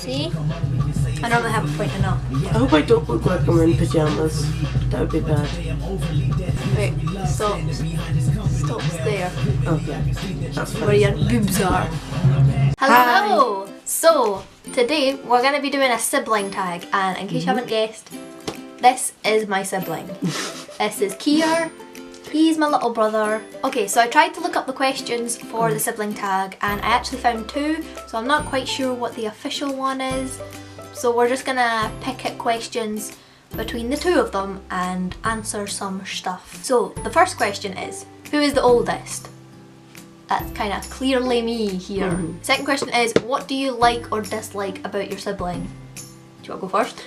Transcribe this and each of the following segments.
See? I normally have a point and up. I hope I don't look like I'm in pyjamas. That would be bad. Wait, stops there. Okay, that's fine. Where your boobs are. Hello! Hi. So, today we're going to be doing a sibling tag, and in case you haven't guessed, this is my sibling. This is Kier. He's my little brother. Okay, so I tried to look up the questions for the sibling tag, and I actually found two, so I'm not quite sure what the official one is. So we're just gonna pick at questions between the two of them and answer some stuff. So the first question is, who is the oldest? That's kind of clearly me here. Second question is, what do you like or dislike about your sibling? Do you want to go first?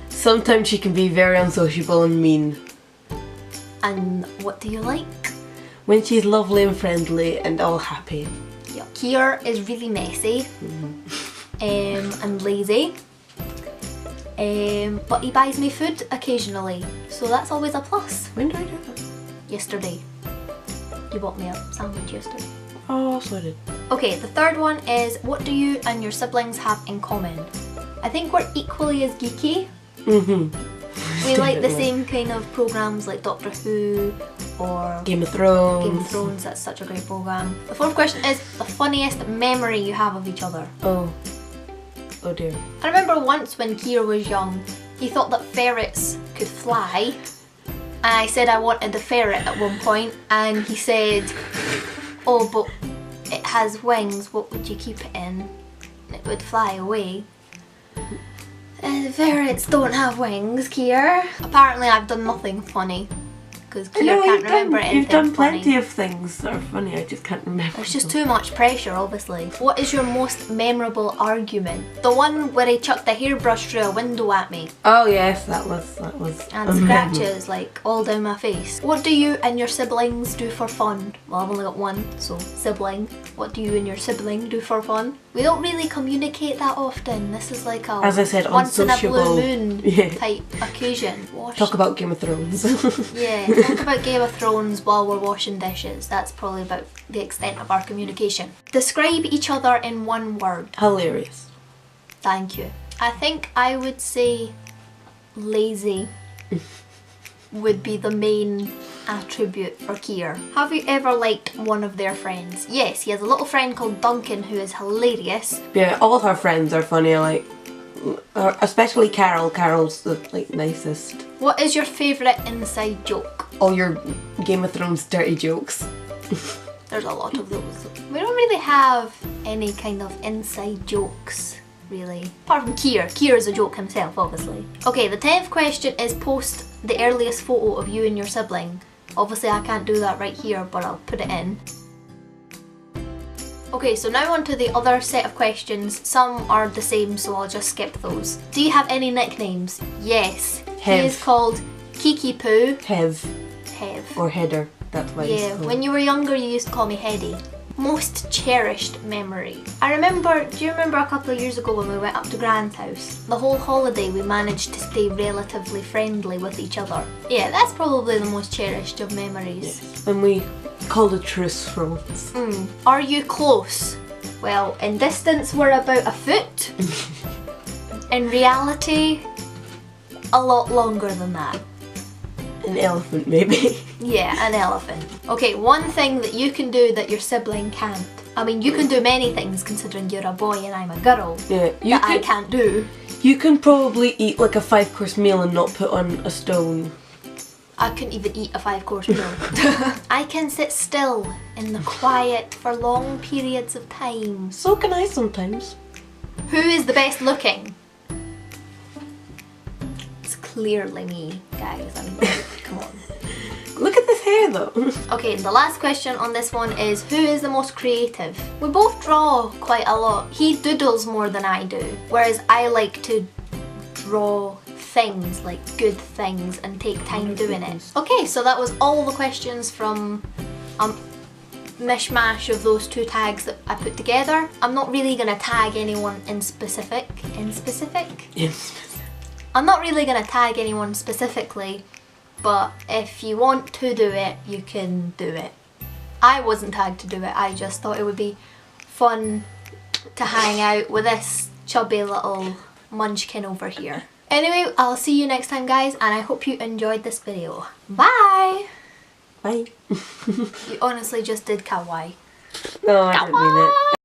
Sometimes she can be very unsociable and mean. And what do you like? When she's lovely and friendly and all happy. Yeah. Kier is really messy and lazy. But he buys me food occasionally, so that's always a plus. When do I do that? Yesterday. You bought me a sandwich yesterday. Oh, so I did. Okay, the third one is, what do you and your siblings have in common? I think we're equally as geeky. We like the same kind of programmes like Doctor Who or Game of Thrones. Game of Thrones, that's such a great programme. The fourth question is, the funniest memory you have of each other. Oh dear. I remember once when Kier was young, he thought that ferrets could fly. And I said I wanted a ferret at one point, and he said, oh, but it has wings, what would you keep it in? It would fly away. Ferrets don't have wings, Kier. Apparently I've done nothing funny, because Kier can't remember anything You've done plenty funny. of things that are funny, I just can't remember. There's just too much pressure, obviously. What is your most memorable argument? The one where he chucked a hairbrush through a window at me. Oh yes, that was And amazing. scratches like all down my face. What do you and your siblings do for fun? Well, I've only got one, so sibling. What do you and your sibling do for fun? We don't really communicate that often. This is like a As I said, once in a blue unsociable. moon Yeah. type occasion. Talk about Game of Thrones. Yeah, talk about Game of Thrones while we're washing dishes. That's probably about the extent of our communication. Describe each other in one word. Hilarious. Thank you. I think I would say lazy would be the main attribute for Kier. Have you ever liked one of their friends? Yes, he has a little friend called Duncan who is hilarious. Yeah, all of our friends are funny, like, especially Carol. Carol's the nicest. What is your favourite inside joke? All your Game of Thrones dirty jokes. There's a lot of those. We don't really have any kind of inside jokes, really. Apart from Kier. Kier is a joke himself, obviously. Okay, the 10th question is, post the earliest photo of you and your sibling. Obviously I can't do that right here, but I'll put it in. Okay, so now on to the other set of questions. Some are the same, so I'll just skip those. Do you have any nicknames? Yes. Hev. He is called Kiki Poo. Hev. Hev. Or Header. That's why Yeah, it's called. when you were younger you used to call me Heady. Most cherished memory. Do you remember a couple of years ago when we went up to Grand's house? The whole holiday we managed to stay relatively friendly with each other. Yeah, that's probably the most cherished of memories. Yes. When we called a truce for once. Are you close? Well, in distance we're about a foot. In reality, a lot longer than that. An elephant, maybe. Yeah, an elephant. Okay, one thing that you can do that your sibling can't. I mean, you can do many things considering you're a boy and I'm a girl. Yeah, I can't do. You can probably eat like a 5-course meal and not put on a stone. I couldn't even eat a 5-course meal. I can sit still in the quiet for long periods of time. So can I sometimes. Who is the best looking? It's clearly me, guys. I mean, come on. Look at this hair though. Okay, the last question on this one is, who is the most creative? We both draw quite a lot. He doodles more than I do, whereas I like to draw things, like good things, and take time doing it. Okay, so that was all the questions from mish-mash of those two tags that I put together. I'm not really gonna tag anyone in specific. I'm not really gonna tag anyone specifically, but if you want to do it, you can do it. I wasn't tagged to do it, I just thought it would be fun to hang out with this chubby little munchkin over here. Anyway, I'll see you next time, guys, and I hope you enjoyed this video. Bye! Bye. You honestly just did kawaii. No, I didn't mean it.